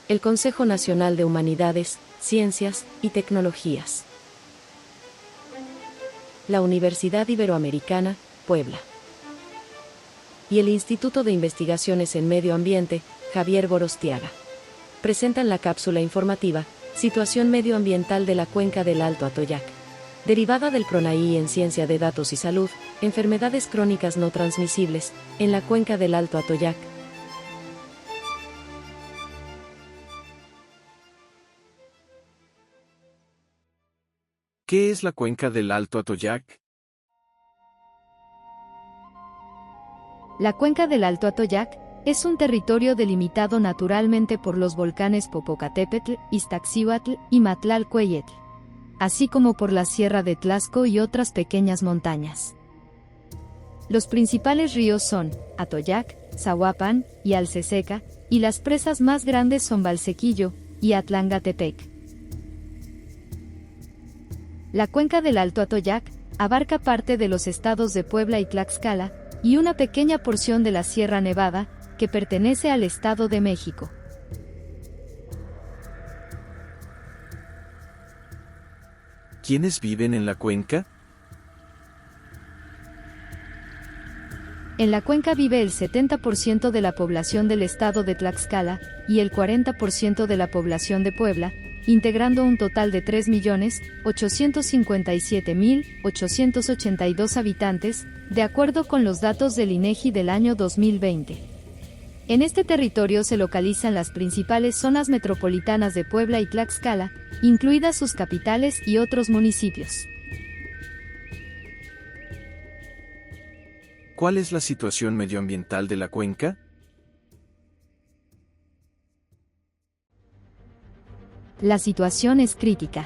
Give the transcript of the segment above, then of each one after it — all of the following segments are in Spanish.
el Consejo Nacional de Humanidades, Ciencias y Tecnologías. La Universidad Iberoamericana, Puebla. Y el Instituto de Investigaciones en Medio Ambiente, Javier Gorostiaga. Presentan la cápsula informativa, Situación medioambiental de la cuenca del Alto Atoyac. Derivada del PRONAI en Ciencia de Datos y Salud, enfermedades crónicas no transmisibles, en la cuenca del Alto Atoyac. ¿Qué es la cuenca del Alto Atoyac? La cuenca del Alto Atoyac es un territorio delimitado naturalmente por los volcanes Popocatépetl, Iztaccíhuatl y Matlalcueyetl, así como por la Sierra de Tlaxco y otras pequeñas montañas. Los principales ríos son Atoyac, Zahuapan y Alceseca, y las presas más grandes son Valsequillo y Atlangatepec. La cuenca del Alto Atoyac abarca parte de los estados de Puebla y Tlaxcala, y una pequeña porción de la Sierra Nevada, que pertenece al Estado de México. ¿Quiénes viven en la cuenca? En la cuenca vive el 70% de la población del estado de Tlaxcala, y el 40% de la población de Puebla, integrando un total de 3.857.882 habitantes, de acuerdo con los datos del INEGI del año 2020. En este territorio se localizan las principales zonas metropolitanas de Puebla y Tlaxcala, incluidas sus capitales y otros municipios. ¿Cuál es la situación medioambiental de la cuenca? La situación es crítica.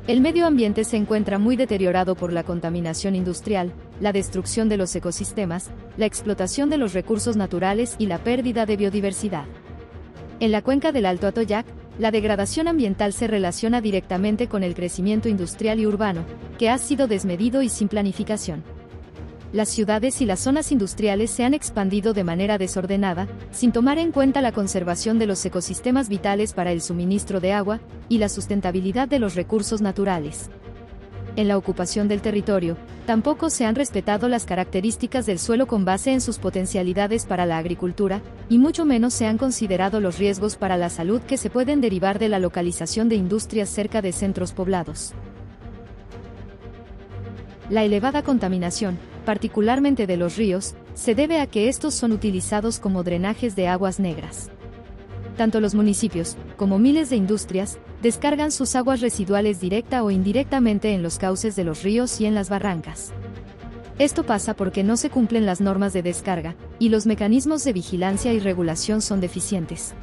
El medio ambiente se encuentra muy deteriorado por la contaminación industrial, la destrucción de los ecosistemas, la explotación de los recursos naturales y la pérdida de biodiversidad. En la cuenca del Alto Atoyac, la degradación ambiental se relaciona directamente con el crecimiento industrial y urbano, que ha sido desmedido y sin planificación. Las ciudades y las zonas industriales se han expandido de manera desordenada, sin tomar en cuenta la conservación de los ecosistemas vitales para el suministro de agua y la sustentabilidad de los recursos naturales. En la ocupación del territorio, tampoco se han respetado las características del suelo con base en sus potencialidades para la agricultura, y mucho menos se han considerado los riesgos para la salud que se pueden derivar de la localización de industrias cerca de centros poblados. La elevada contaminación, particularmente de los ríos, se debe a que estos son utilizados como drenajes de aguas negras. Tanto los municipios, como miles de industrias, descargan sus aguas residuales directa o indirectamente en los cauces de los ríos y en las barrancas. Esto pasa porque no se cumplen las normas de descarga, y los mecanismos de vigilancia y regulación son deficientes.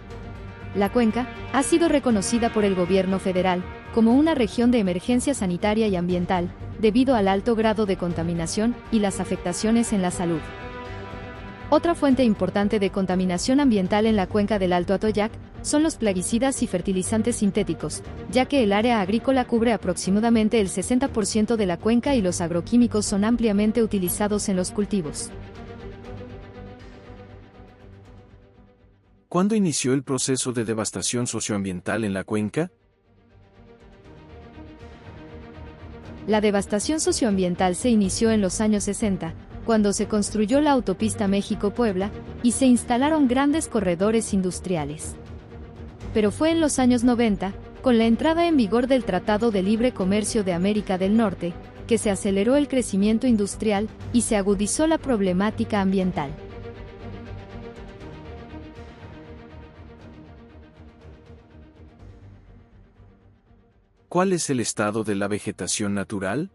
La cuenca ha sido reconocida por el gobierno federal como una región de emergencia sanitaria y ambiental, debido al alto grado de contaminación y las afectaciones en la salud. Otra fuente importante de contaminación ambiental en la cuenca del Alto Atoyac son los plaguicidas y fertilizantes sintéticos, ya que el área agrícola cubre aproximadamente el 60% de la cuenca y los agroquímicos son ampliamente utilizados en los cultivos. ¿Cuándo inició el proceso de devastación socioambiental en la cuenca? La devastación socioambiental se inició en los años 60, cuando se construyó la autopista México-Puebla, y se instalaron grandes corredores industriales. Pero fue en los años 90, con la entrada en vigor del Tratado de Libre Comercio de América del Norte, que se aceleró el crecimiento industrial y se agudizó la problemática ambiental. ¿Cuál es el estado de la vegetación natural?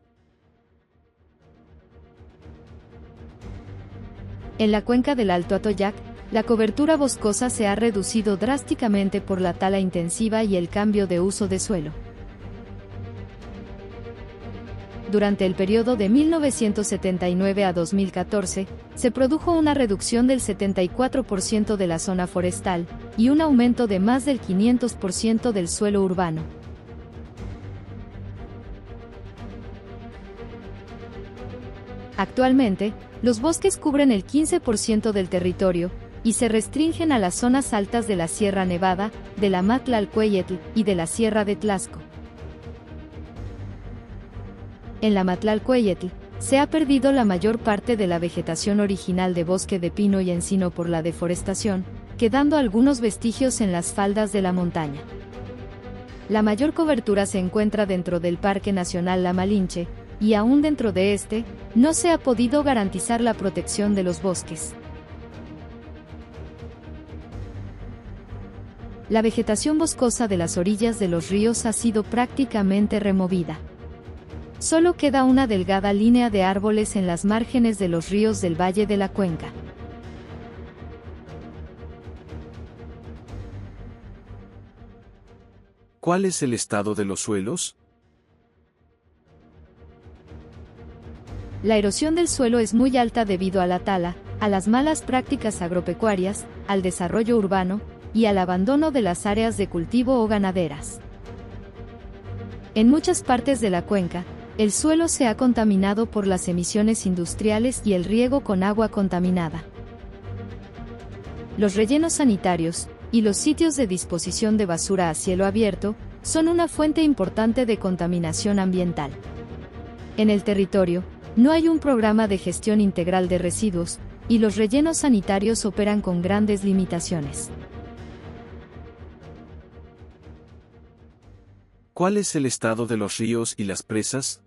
En la cuenca del Alto Atoyac, la cobertura boscosa se ha reducido drásticamente por la tala intensiva y el cambio de uso de suelo. Durante el periodo de 1979 a 2014, se produjo una reducción del 74% de la zona forestal, y un aumento de más del 500% del suelo urbano. Actualmente, los bosques cubren el 15% del territorio, y se restringen a las zonas altas de la Sierra Nevada, de la Matlalcueyetl y de la Sierra de Tlaxco. En la Matlalcueyetl, se ha perdido la mayor parte de la vegetación original de bosque de pino y encino por la deforestación, quedando algunos vestigios en las faldas de la montaña. La mayor cobertura se encuentra dentro del Parque Nacional La Malinche, y aún dentro de este, no se ha podido garantizar la protección de los bosques. La vegetación boscosa de las orillas de los ríos ha sido prácticamente removida. Solo queda una delgada línea de árboles en las márgenes de los ríos del Valle de la Cuenca. ¿Cuál es el estado de los suelos? La erosión del suelo es muy alta debido a la tala, a las malas prácticas agropecuarias, al desarrollo urbano y al abandono de las áreas de cultivo o ganaderas. En muchas partes de la cuenca, el suelo se ha contaminado por las emisiones industriales y el riego con agua contaminada. Los rellenos sanitarios y los sitios de disposición de basura a cielo abierto son una fuente importante de contaminación ambiental. En el territorio, no hay un programa de gestión integral de residuos, y los rellenos sanitarios operan con grandes limitaciones. ¿Cuál es el estado de los ríos y las presas?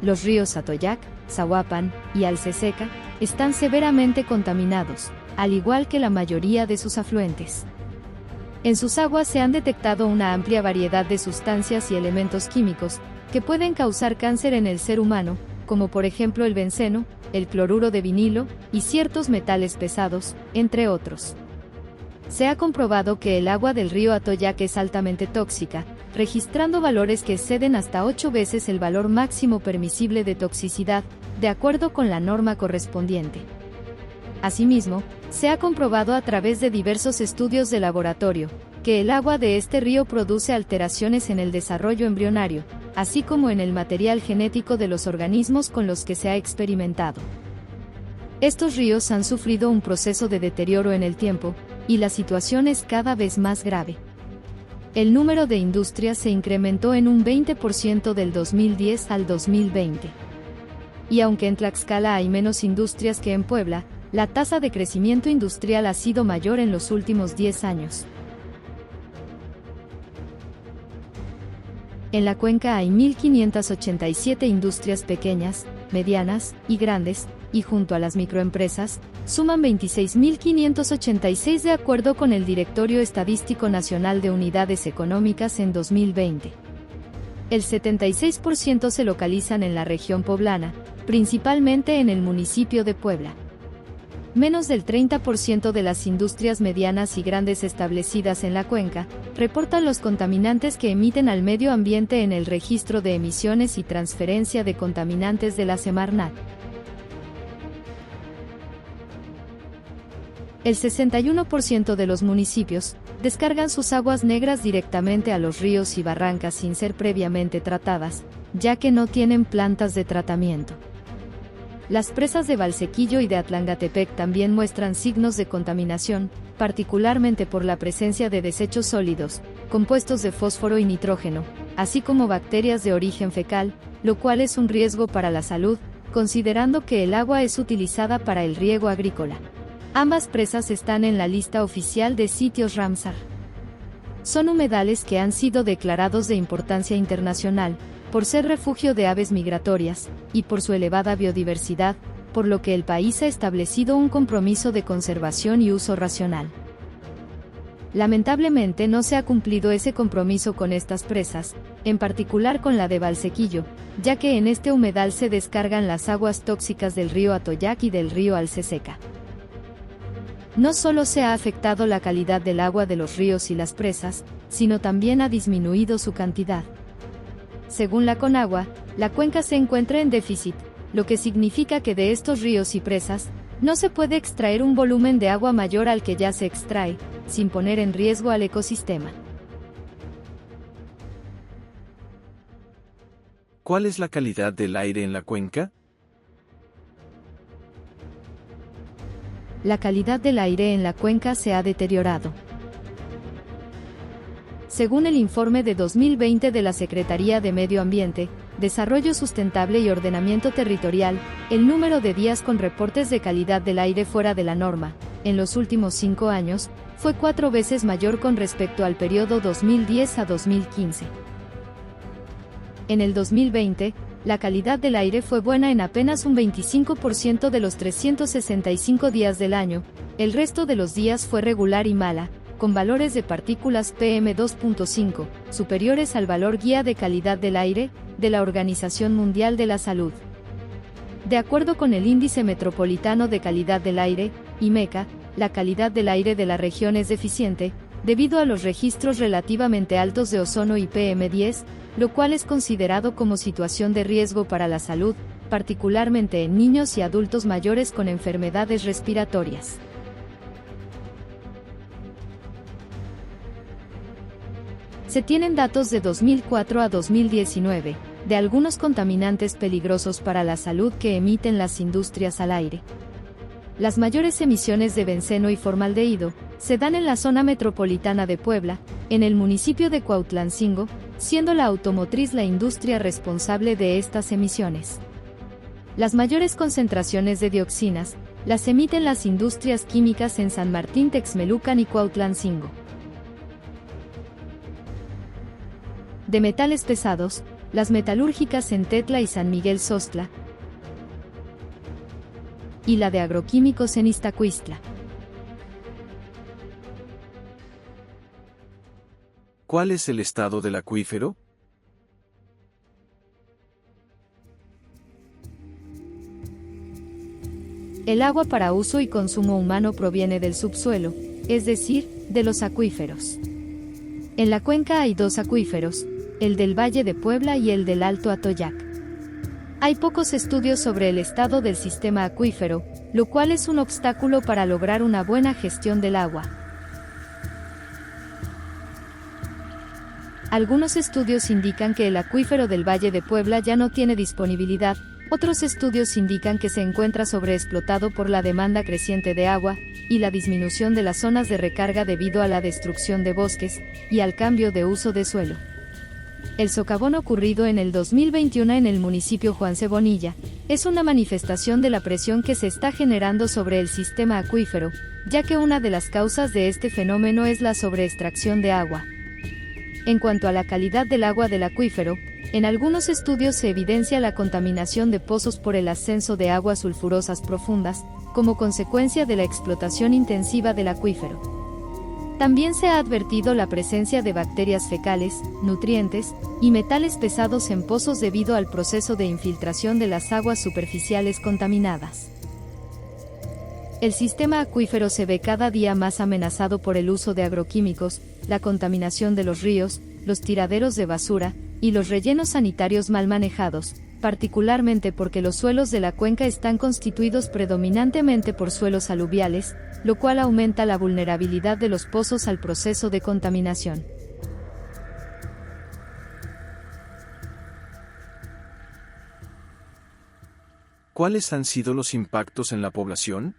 Los ríos Atoyac, Zahuapan y Alceseca están severamente contaminados, al igual que la mayoría de sus afluentes. En sus aguas se han detectado una amplia variedad de sustancias y elementos químicos que pueden causar cáncer en el ser humano, como por ejemplo el benceno, el cloruro de vinilo y ciertos metales pesados, entre otros. Se ha comprobado que el agua del río Atoyac es altamente tóxica, registrando valores que exceden hasta 8 veces el valor máximo permisible de toxicidad, de acuerdo con la norma correspondiente. Asimismo, se ha comprobado a través de diversos estudios de laboratorio, que el agua de este río produce alteraciones en el desarrollo embrionario, así como en el material genético de los organismos con los que se ha experimentado. Estos ríos han sufrido un proceso de deterioro en el tiempo, y la situación es cada vez más grave. El número de industrias se incrementó en un 20% del 2010 al 2020. Y aunque en Tlaxcala hay menos industrias que en Puebla, la tasa de crecimiento industrial ha sido mayor en los últimos 10 años. En la cuenca hay 1.587 industrias pequeñas, medianas y grandes, y junto a las microempresas, suman 26.586 de acuerdo con el Directorio Estadístico Nacional de Unidades Económicas en 2020. El 76% se localizan en la región poblana, principalmente en el municipio de Puebla. Menos del 30% de las industrias medianas y grandes establecidas en la cuenca reportan los contaminantes que emiten al medio ambiente en el registro de emisiones y transferencia de contaminantes de la Semarnat. El 61% de los municipios descargan sus aguas negras directamente a los ríos y barrancas sin ser previamente tratadas, ya que no tienen plantas de tratamiento. Las presas de Valsequillo y de Atlangatepec también muestran signos de contaminación, particularmente por la presencia de desechos sólidos, compuestos de fósforo y nitrógeno, así como bacterias de origen fecal, lo cual es un riesgo para la salud, considerando que el agua es utilizada para el riego agrícola. Ambas presas están en la lista oficial de sitios Ramsar. Son humedales que han sido declarados de importancia internacional, por ser refugio de aves migratorias, y por su elevada biodiversidad, por lo que el país ha establecido un compromiso de conservación y uso racional. Lamentablemente no se ha cumplido ese compromiso con estas presas, en particular con la de Valsequillo, ya que en este humedal se descargan las aguas tóxicas del río Atoyac y del río Alceseca. No solo se ha afectado la calidad del agua de los ríos y las presas, sino también ha disminuido su cantidad. Según la Conagua, la cuenca se encuentra en déficit, lo que significa que de estos ríos y presas, no se puede extraer un volumen de agua mayor al que ya se extrae, sin poner en riesgo al ecosistema. ¿Cuál es la calidad del aire en la cuenca? la calidad del aire en la cuenca se ha deteriorado. Según el informe de 2020 de la Secretaría de Medio Ambiente, Desarrollo Sustentable y Ordenamiento Territorial, el número de días con reportes de calidad del aire fuera de la norma, en los últimos 5 años, fue 4 veces mayor con respecto al periodo 2010 a 2015. En el 2020, la calidad del aire fue buena en apenas un 25% de los 365 días del año, el resto de los días fue regular y mala, con valores de partículas PM2.5, superiores al valor guía de calidad del aire, de la Organización Mundial de la Salud. De acuerdo con el Índice Metropolitano de Calidad del Aire, IMECA, la calidad del aire de la región es deficiente, debido a los registros relativamente altos de ozono y PM10, lo cual es considerado como situación de riesgo para la salud, particularmente en niños y adultos mayores con enfermedades respiratorias. Se tienen datos de 2004 a 2019, de algunos contaminantes peligrosos para la salud que emiten las industrias al aire. Las mayores emisiones de benceno y formaldehído se dan en la zona metropolitana de Puebla, en el municipio de Cuautlancingo, siendo la automotriz la industria responsable de estas emisiones. Las mayores concentraciones de dioxinas las emiten las industrias químicas en San Martín Texmelucan y Cuautlancingo. De metales pesados, las metalúrgicas en Tetla y San Miguel Sostla, y la de agroquímicos en Iztacuistla. ¿Cuál es el estado del acuífero? El agua para uso y consumo humano proviene del subsuelo, es decir, de los acuíferos. En la cuenca hay 2 acuíferos, el del Valle de Puebla y el del Alto Atoyac. Hay pocos estudios sobre el estado del sistema acuífero, lo cual es un obstáculo para lograr una buena gestión del agua. Algunos estudios indican que el acuífero del Valle de Puebla ya no tiene disponibilidad, otros estudios indican que se encuentra sobreexplotado por la demanda creciente de agua, y la disminución de las zonas de recarga debido a la destrucción de bosques, y al cambio de uso de suelo. El socavón ocurrido en el 2021 en el municipio Juan Cebonilla, es una manifestación de la presión que se está generando sobre el sistema acuífero, ya que una de las causas de este fenómeno es la sobreextracción de agua. En cuanto a la calidad del agua del acuífero, en algunos estudios se evidencia la contaminación de pozos por el ascenso de aguas sulfurosas profundas, como consecuencia de la explotación intensiva del acuífero. También se ha advertido la presencia de bacterias fecales, nutrientes y metales pesados en pozos debido al proceso de infiltración de las aguas superficiales contaminadas. El sistema acuífero se ve cada día más amenazado por el uso de agroquímicos, la contaminación de los ríos, los tiraderos de basura y los rellenos sanitarios mal manejados, particularmente porque los suelos de la cuenca están constituidos predominantemente por suelos aluviales, lo cual aumenta la vulnerabilidad de los pozos al proceso de contaminación. ¿Cuáles han sido los impactos en la población?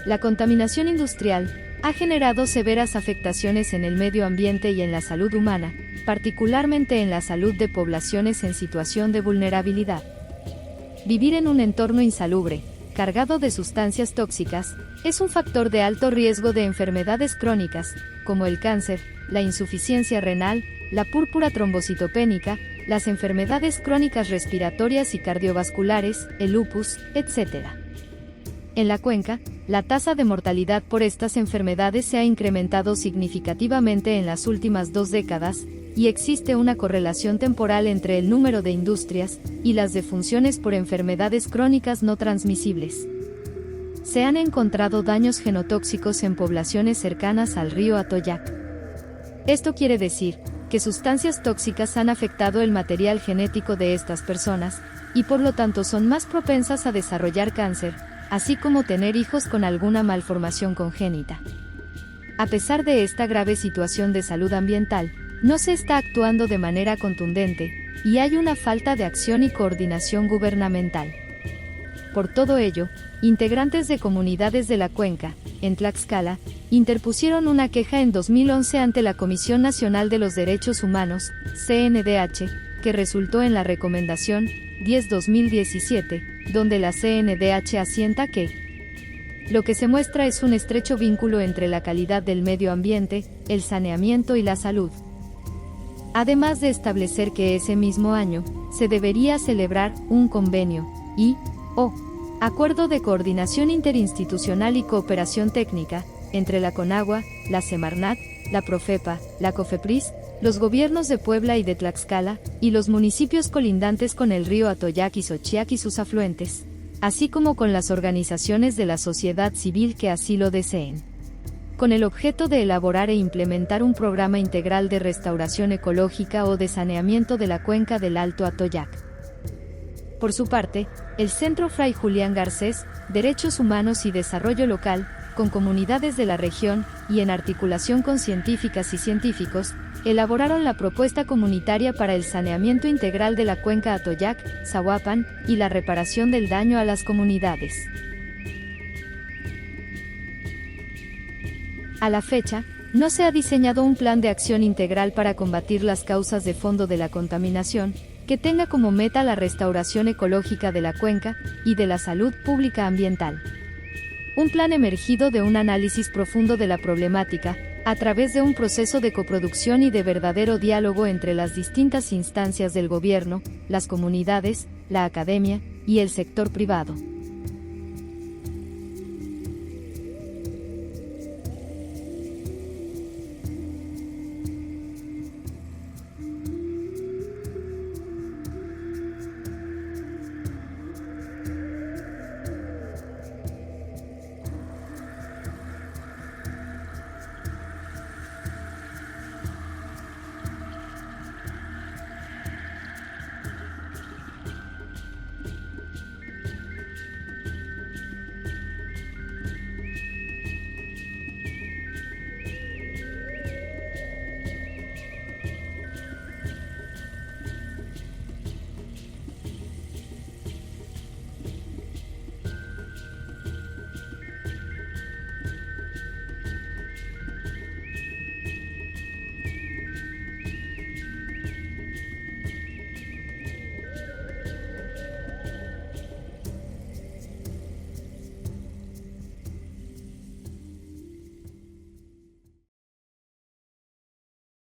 La contaminación industrial ha generado severas afectaciones en el medio ambiente y en la salud humana, particularmente en la salud de poblaciones en situación de vulnerabilidad. Vivir en un entorno insalubre, cargado de sustancias tóxicas, es un factor de alto riesgo de enfermedades crónicas, como el cáncer, la insuficiencia renal, la púrpura trombocitopénica, las enfermedades crónicas respiratorias y cardiovasculares, el lupus, etc. En la cuenca, la tasa de mortalidad por estas enfermedades se ha incrementado significativamente en las últimas 2 décadas, y existe una correlación temporal entre el número de industrias y las defunciones por enfermedades crónicas no transmisibles. Se han encontrado daños genotóxicos en poblaciones cercanas al río Atoyac. Esto quiere decir que sustancias tóxicas han afectado el material genético de estas personas, y por lo tanto son más propensas a desarrollar cáncer, así como tener hijos con alguna malformación congénita. A pesar de esta grave situación de salud ambiental, no se está actuando de manera contundente, y hay una falta de acción y coordinación gubernamental. Por todo ello, integrantes de comunidades de la cuenca, en Tlaxcala, interpusieron una queja en 2011 ante la Comisión Nacional de los Derechos Humanos, CNDH, que resultó en la Recomendación 10/2017, donde la CNDH asienta que lo que se muestra es un estrecho vínculo entre la calidad del medio ambiente, el saneamiento y la salud. Además de establecer que ese mismo año, se debería celebrar un convenio y/o acuerdo de coordinación interinstitucional y cooperación técnica entre la CONAGUA, la Semarnat, la Profepa, la COFEPRIS, los gobiernos de Puebla y de Tlaxcala, y los municipios colindantes con el río Atoyac y Xochiac y sus afluentes, así como con las organizaciones de la sociedad civil que así lo deseen, con el objeto de elaborar e implementar un programa integral de restauración ecológica o de saneamiento de la cuenca del Alto Atoyac. Por su parte, el Centro Fray Julián Garcés, Derechos Humanos y Desarrollo Local, con comunidades de la región, y en articulación con científicas y científicos, elaboraron la propuesta comunitaria para el saneamiento integral de la cuenca Atoyac, Zahuapan, y la reparación del daño a las comunidades. A la fecha, no se ha diseñado un plan de acción integral para combatir las causas de fondo de la contaminación, que tenga como meta la restauración ecológica de la cuenca y de la salud pública ambiental. Un plan emergido de un análisis profundo de la problemática, a través de un proceso de coproducción y de verdadero diálogo entre las distintas instancias del gobierno, las comunidades, la academia y el sector privado.